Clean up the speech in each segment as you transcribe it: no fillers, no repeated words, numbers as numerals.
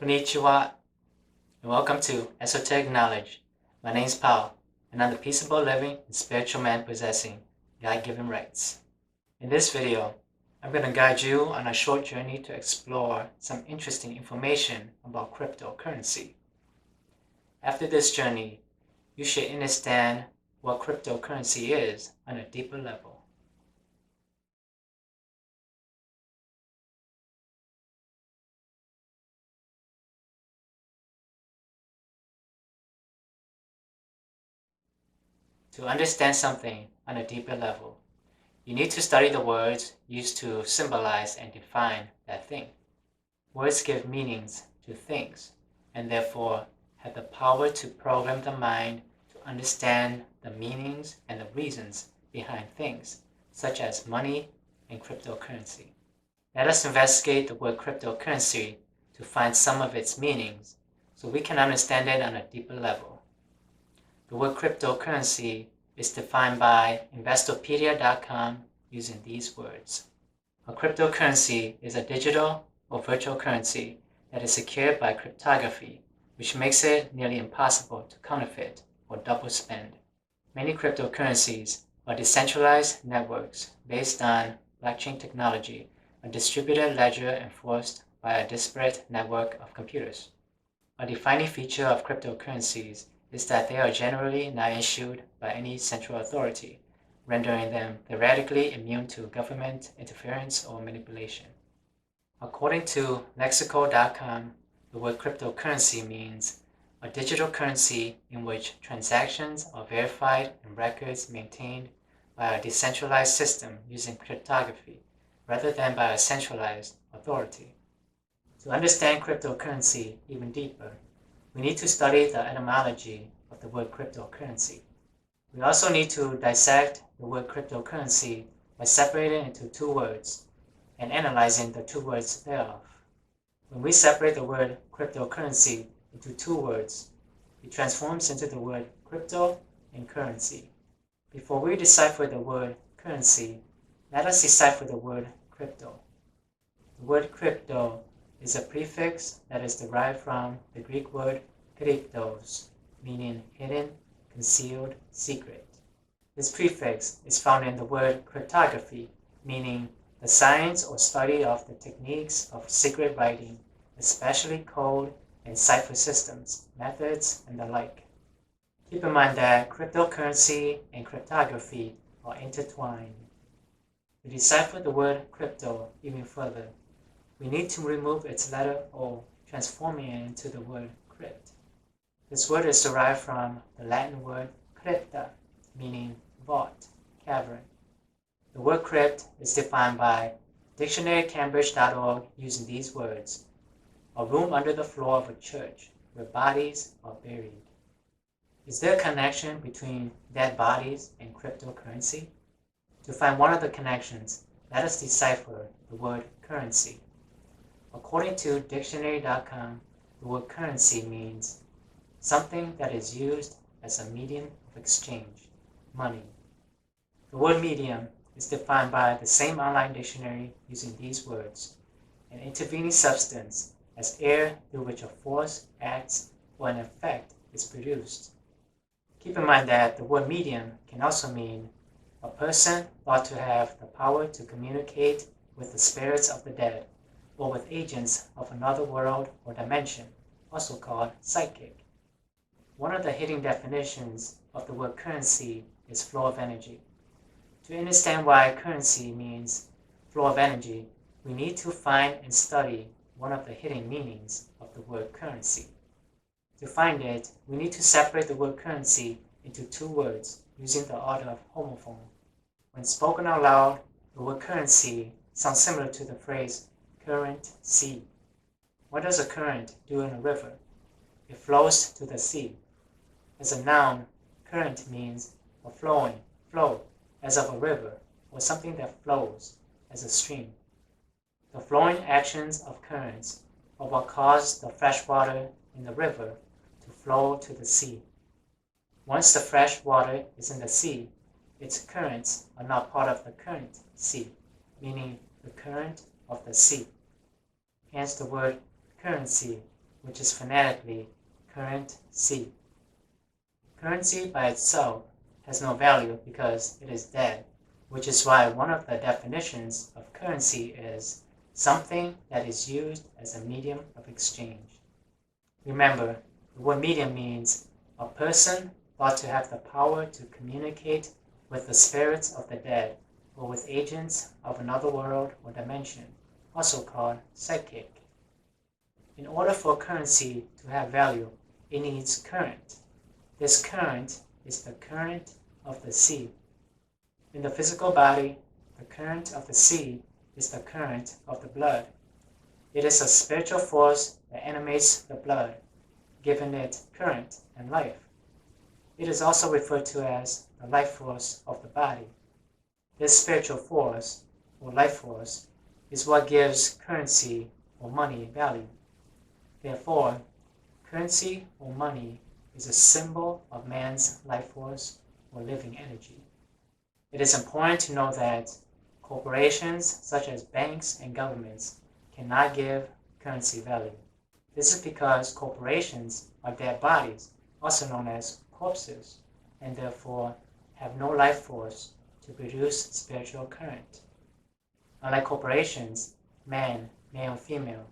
Konnichiwa, and welcome to Esoteric Knowledge. My name is Paul, and I'm the peaceable living and spiritual man possessing God-given rights. In this video, I'm going to guide you on a short journey to explore some interesting information about cryptocurrency. After this journey, you should understand what cryptocurrency is on a deeper level. To understand something on a deeper level, you need to study the words used to symbolize and define that thing. Words give meanings to things, and therefore have the power to program the mind to understand the meanings and the reasons behind things, such as money and cryptocurrency. Let us investigate the word cryptocurrency to find some of its meanings, so we can understand it on a deeper level. The word cryptocurrency is defined by Investopedia.com using these words. A cryptocurrency is a digital or virtual currency that is secured by cryptography, which makes it nearly impossible to counterfeit or double spend. Many cryptocurrencies are decentralized networks based on blockchain technology, a distributed ledger enforced by a disparate network of computers. A defining feature of cryptocurrencies is that they are generally not issued by any central authority, rendering them theoretically immune to government interference or manipulation. According to lexical.com, the word cryptocurrency means a digital currency in which transactions are verified and records maintained by a decentralized system using cryptography rather than by a centralized authority. To understand cryptocurrency even deeper, we need to study the etymology of the word cryptocurrency. We also need to dissect the word cryptocurrency by separating it into two words and analyzing the two words thereof. When we separate the word cryptocurrency into two words, it transforms into the word crypto and currency. Before we decipher the word currency, let us decipher the word crypto. The word crypto is a prefix that is derived from the Greek word kryptos, meaning hidden, concealed, secret. This prefix is found in the word cryptography, meaning the science or study of the techniques of secret writing, especially code and cipher systems, methods, and the like. Keep in mind that cryptocurrency and cryptography are intertwined. To decipher the word crypto even further, we need to remove its letter O, transforming it into the word crypt. This word is derived from the Latin word crypta, meaning vault, cavern. The word crypt is defined by dictionarycambridge.org using these words: a room under the floor of a church where bodies are buried. Is there a connection between dead bodies and cryptocurrency? To find one of the connections, let us decipher the word currency. According to dictionary.com, the word currency means something that is used as a medium of exchange, money. The word medium is defined by the same online dictionary using these words: an intervening substance as air through which a force acts or an effect is produced. Keep in mind that the word medium can also mean a person thought to have the power to communicate with the spirits of the dead, or with agents of another world or dimension, also called psychic. One of the hidden definitions of the word currency is flow of energy. To understand why currency means flow of energy, we need to find and study one of the hidden meanings of the word currency. To find it, we need to separate the word currency into two words using the order of homophone. When spoken out loud, the word currency sounds similar to the phrase current sea. What does a current do in a river? It flows to the sea. As a noun, current means a flowing, flow, as of a river, or something that flows, as a stream. The flowing actions of currents are what cause the fresh water in the river to flow to the sea. Once the fresh water is in the sea, its currents are not part of the current sea, meaning the current of the sea. Hence the word currency which is phonetically currency. Currency by itself has no value because it is dead, which is why one of the definitions of currency is something that is used as a medium of exchange. Remember, the word medium means a person thought to have the power to communicate with the spirits of the dead or with agents of another world or dimension, also called psychic. In order for currency to have value, it needs current. This current is the current of the sea. In the physical body, the current of the sea is the current of the blood. It is a spiritual force that animates the blood, giving it current and life. It is also referred to as the life force of the body. This spiritual force, or life force, is what gives currency or money value. Therefore, currency or money is a symbol of man's life force or living energy. It is important to know that corporations such as banks and governments cannot give currency value. This is because corporations are dead bodies, also known as corpses, and therefore have no life force to produce spiritual current. Unlike corporations, man, male and female,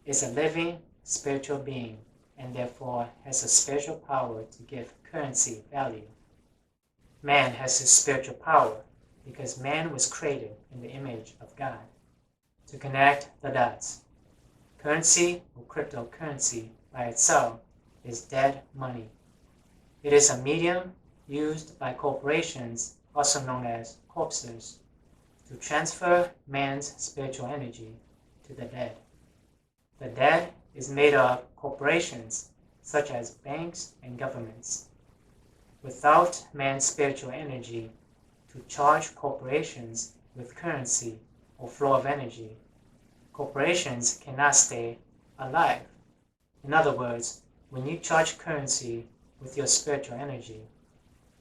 is a living spiritual being and therefore has a spiritual power to give currency value. Man has this spiritual power because man was created in the image of God. To connect the dots, currency or cryptocurrency by itself is dead money. It is a medium used by corporations, also known as corpses, to transfer man's spiritual energy to the dead. The dead is made of corporations such as banks and governments. Without man's spiritual energy to charge corporations with currency or flow of energy, corporations cannot stay alive. In other words, when you charge currency with your spiritual energy,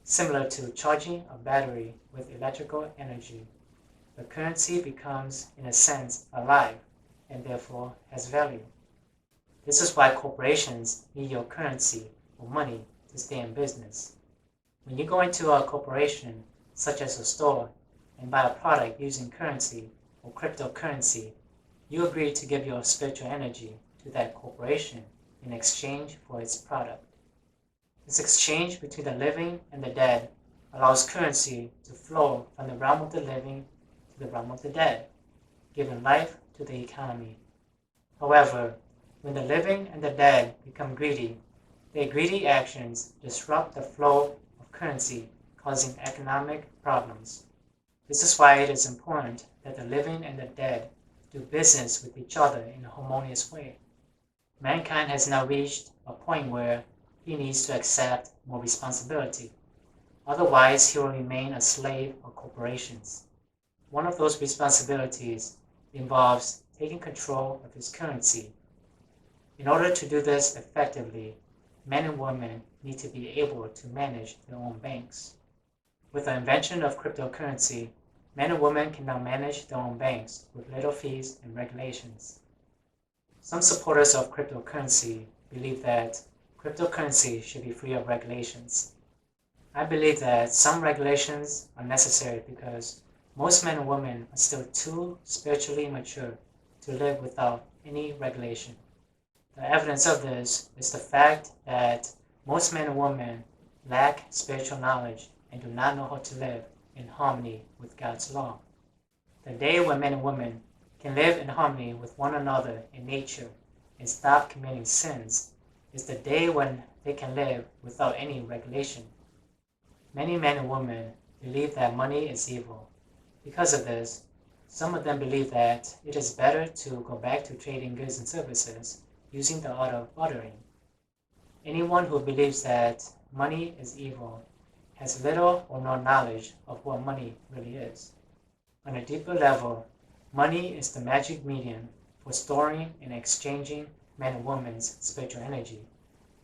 similar to charging a battery with electrical energy, the currency becomes, in a sense, alive and therefore has value. This is why corporations need your currency or money to stay in business. When you go into a corporation, such as a store, and buy a product using currency or cryptocurrency, you agree to give your spiritual energy to that corporation in exchange for its product. This exchange between the living and the dead allows currency to flow from the realm of the living to the realm of the dead, giving life to the economy. However, when the living and the dead become greedy, their greedy actions disrupt the flow of currency, causing economic problems. This is why it is important that the living and the dead do business with each other in a harmonious way. Mankind has now reached a point where he needs to accept more responsibility. Otherwise, he will remain a slave of corporations. One of those responsibilities involves taking control of his currency. In order to do this effectively, men and women need to be able to manage their own banks. With the invention of cryptocurrency, men and women can now manage their own banks with little fees and regulations. Some supporters of cryptocurrency believe that cryptocurrency should be free of regulations. I believe that some regulations are necessary because most men and women are still too spiritually mature to live without any regulation. The evidence of this is the fact that most men and women lack spiritual knowledge and do not know how to live in harmony with God's law. The day when men and women can live in harmony with one another in nature and stop committing sins is the day when they can live without any regulation. Many men and women believe that money is evil. Because of this, some of them believe that it is better to go back to trading goods and services using the art of bartering. Anyone who believes that money is evil has little or no knowledge of what money really is. On a deeper level, money is the magic medium for storing and exchanging men and women's spiritual energy,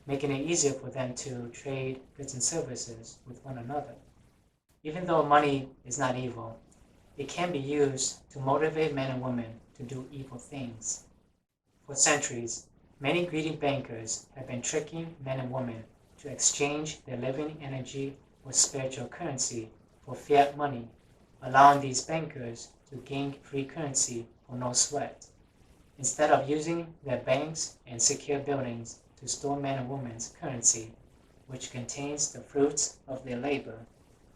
making it easier for them to trade goods and services with one another. Even though money is not evil, it can be used to motivate men and women to do evil things. For centuries, Many greedy bankers have been tricking men and women to exchange their living energy or spiritual currency for fiat money, allowing these bankers to gain free currency for no sweat. Instead of using their banks and secure buildings to store men and women's currency, which contains the fruits of their labor,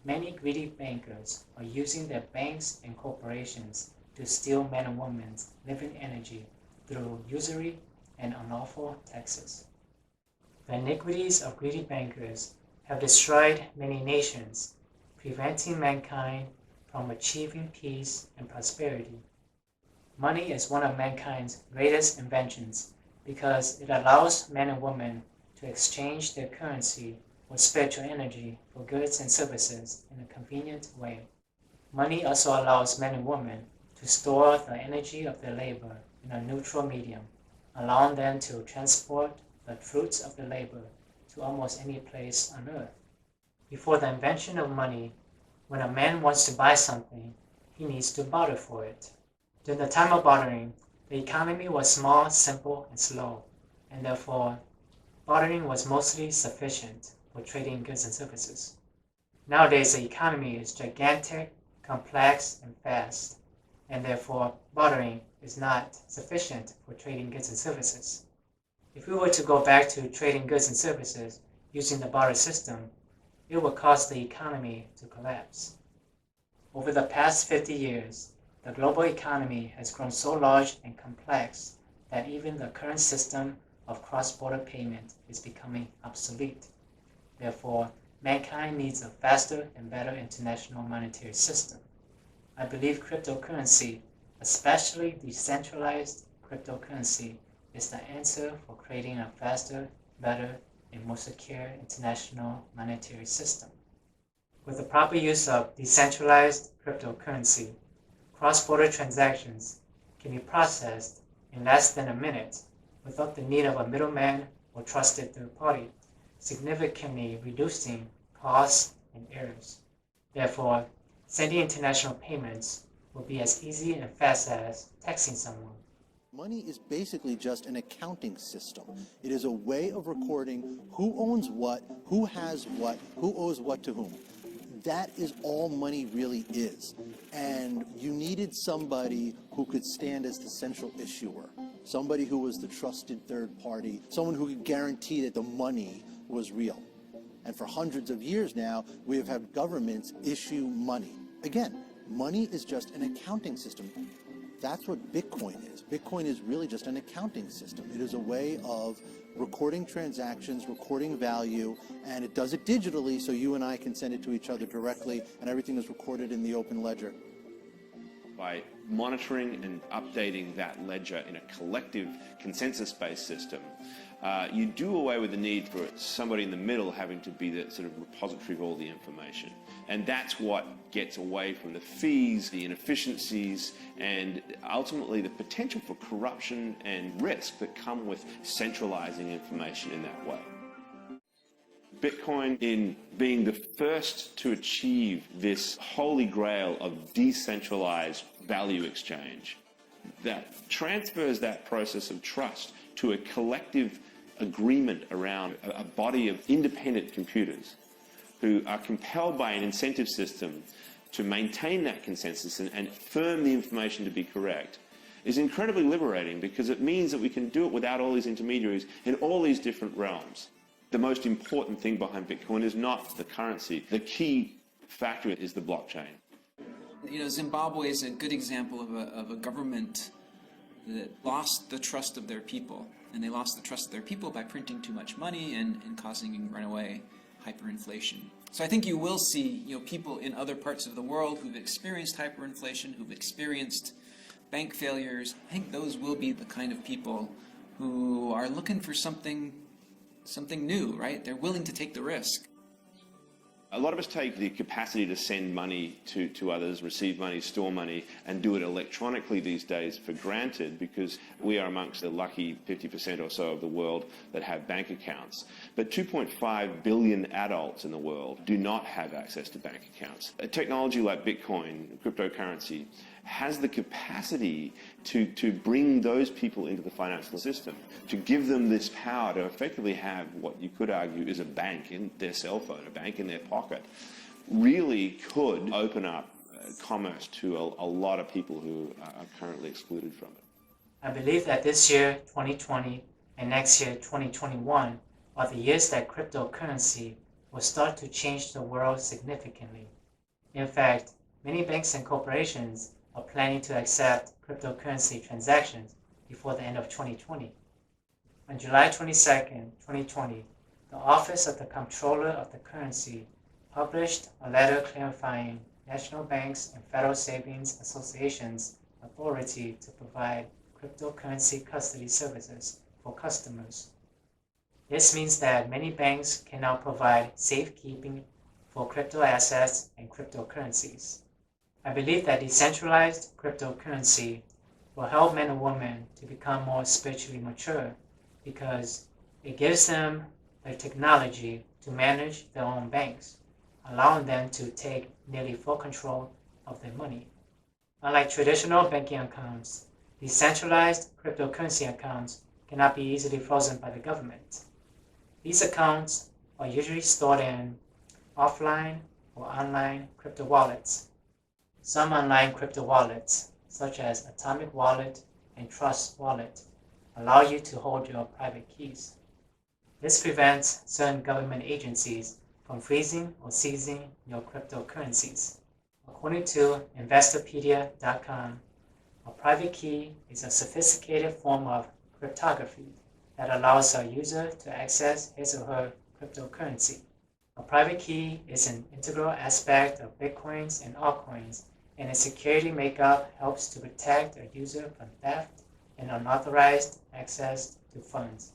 many greedy bankers are using their banks and corporations to steal men and women's living energy through usury and unlawful taxes. The iniquities of greedy bankers have destroyed many nations, preventing mankind from achieving peace and prosperity. Money is one of mankind's greatest inventions because it allows men and women to exchange their currency or spiritual energy for goods and services in a convenient way. Money also allows men and women to store the energy of their labor in a neutral medium, allowing them to transport the fruits of their labor to almost any place on earth. Before the invention of money, when a man wants to buy something, he needs to barter for it. During the time of bartering, the economy was small, simple, and slow, and therefore bartering was mostly sufficient for trading goods and services. Nowadays, the economy is gigantic, complex, and fast, and therefore bartering is not sufficient for trading goods and services. If we were to go back to trading goods and services using the barter system, it would cause the economy to collapse. Over the past 50 years, the global economy has grown so large and complex that even the current system of cross-border payment is becoming obsolete. Therefore, mankind needs a faster and better international monetary system. I believe cryptocurrency, especially decentralized cryptocurrency, is the answer for creating a faster, better, and more secure international monetary system. With the proper use of decentralized cryptocurrency, cross-border transactions can be processed in less than a minute without the need of a middleman or trusted third party, significantly reducing costs and errors. Therefore, sending international payments will be as easy and fast as texting someone. Money is basically just an accounting system. It is a way of recording who owns what, who has what, who owes what to whom. That is all money really is. And you needed somebody who could stand as the central issuer, somebody who was the trusted third party, someone who could guarantee that the money was real. And for hundreds of years now, we have had governments issue money. Again, money is just an accounting system. That's what Bitcoin is. Bitcoin is really just an accounting system. It is a way of recording transactions, recording value, and it does it digitally so you and I can send it to each other directly, and everything is recorded in the open ledger. By monitoring and updating that ledger in a collective consensus-based system, you do away with the need for somebody in the middle having to be the sort of repository of all the information. And that's what gets away from the fees, the inefficiencies, and ultimately the potential for corruption and risk that come with centralizing information in that way. Bitcoin, in being the first to achieve this holy grail of decentralized value exchange, that transfers that process of trust to a collective agreement around a body of independent computers who are compelled by an incentive system to maintain that consensus and affirm the information to be correct, is incredibly liberating because it means that we can do it without all these intermediaries in all these different realms. The most important thing behind Bitcoin is not the currency. The key factor is the blockchain. You know, Zimbabwe is a good example of a government that lost the trust of their people. And they lost the trust of their people by printing too much money and causing runaway hyperinflation. So I think you will see, people in other parts of the world who've experienced hyperinflation, who've experienced bank failures. I think those will be the kind of people who are looking for something new, right? They're willing to take the risk. A lot of us take the capacity to send money to others, receive money, store money, and do it electronically these days for granted because we are amongst the lucky 50% or so of the world that have bank accounts. But 2.5 billion adults in the world do not have access to bank accounts. A technology like Bitcoin, cryptocurrency, has the capacity to bring those people into the financial system, to give them this power to effectively have what you could argue is a bank in their cell phone, a bank in their pocket, really could open up commerce to a lot of people who are currently excluded from it. I believe that this year, 2020, and next year, 2021, are the years that cryptocurrency will start to change the world significantly. In fact, many banks and corporations are planning to accept cryptocurrency transactions before the end of 2020. On July 22, 2020, the Office of the Comptroller of the Currency published a letter clarifying national banks and Federal Savings Associations' authority to provide cryptocurrency custody services for customers. This means that many banks can now provide safekeeping for crypto assets and cryptocurrencies. I believe that decentralized cryptocurrency will help men and women to become more spiritually mature because it gives them the technology to manage their own banks, allowing them to take nearly full control of their money. Unlike traditional banking accounts, decentralized cryptocurrency accounts cannot be easily frozen by the government. These accounts are usually stored in offline or online crypto wallets. Some online crypto wallets, such as Atomic Wallet and Trust Wallet, allow you to hold your private keys. This prevents certain government agencies from freezing or seizing your cryptocurrencies. According to investopedia.com, a private key is a sophisticated form of cryptography that allows a user to access his or her cryptocurrency. A private key is an integral aspect of Bitcoins and altcoins, and its security makeup helps to protect a user from theft and unauthorized access to funds.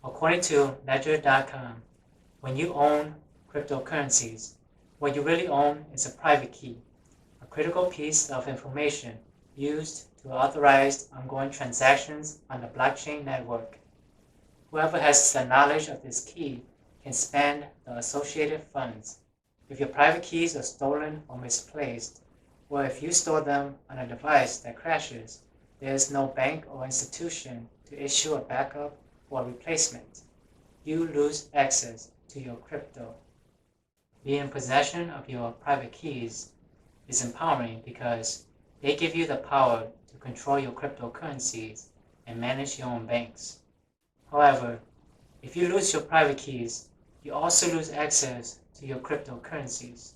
According to ledger.com, when you own cryptocurrencies, what you really own is a private key, a critical piece of information used to authorize ongoing transactions on the blockchain network. Whoever has the knowledge of this key can spend the associated funds. If your private keys are stolen or misplaced, or if you store them on a device that crashes, there is no bank or institution to issue a backup or replacement. You lose access to your crypto. Being in possession of your private keys is empowering because they give you the power to control your cryptocurrencies and manage your own banks. However, if you lose your private keys, you also lose access to your cryptocurrencies.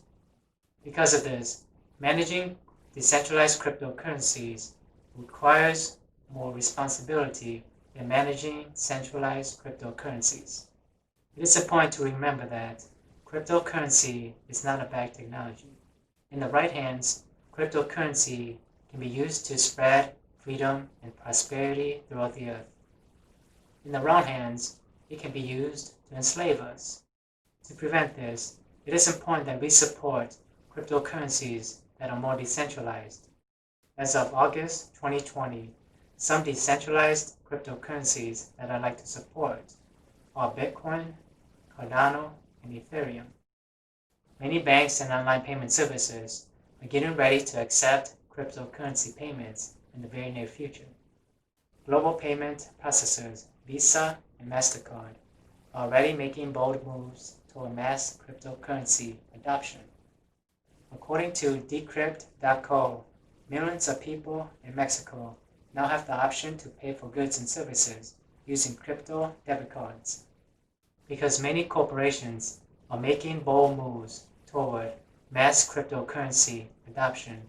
Because of this, managing decentralized cryptocurrencies requires more responsibility than managing centralized cryptocurrencies. It is important to remember that cryptocurrency is not a bad technology. In the right hands, cryptocurrency can be used to spread freedom and prosperity throughout the earth. In the wrong hands, it can be used to enslave us. To prevent this, it is important that we support cryptocurrencies that are more decentralized. As of August 2020, some decentralized cryptocurrencies that I'd like to support are Bitcoin, Cardano, and Ethereum. Many banks and online payment services are getting ready to accept cryptocurrency payments in the very near future. Global payment processors Visa and MasterCard are already making bold moves toward mass cryptocurrency adoption. According to Decrypt.co, millions of people in Mexico now have the option to pay for goods and services using crypto debit cards. Because many corporations are making bold moves toward mass cryptocurrency adoption,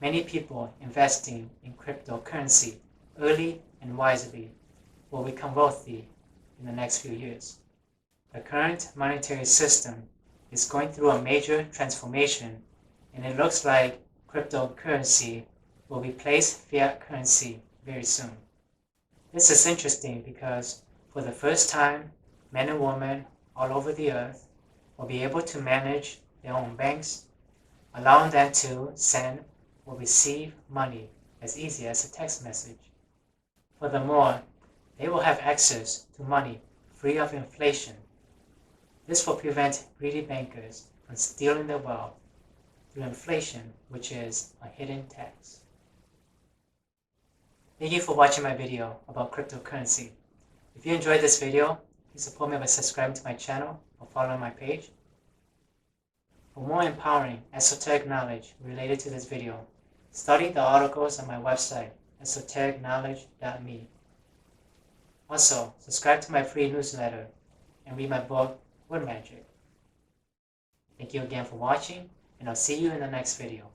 many people investing in cryptocurrency early and wisely will become wealthy in the next few years. The current monetary system is going through a major transformation, and it looks like cryptocurrency will replace fiat currency very soon. This is interesting because for the first time, men and women all over the earth will be able to manage their own banks, allowing them to send or receive money as easy as a text message. Furthermore, they will have access to money free of inflation. This will prevent greedy bankers from stealing their wealth. through inflation, which is a hidden tax. Thank you for watching my video about cryptocurrency. If you enjoyed this video, please support me by subscribing to my channel or following my page. For more empowering esoteric knowledge related to this video, study the articles on my website, esotericknowledge.me. Also, subscribe to my free newsletter and read my book, Wood Magic. Thank you again for watching, and I'll see you in the next video.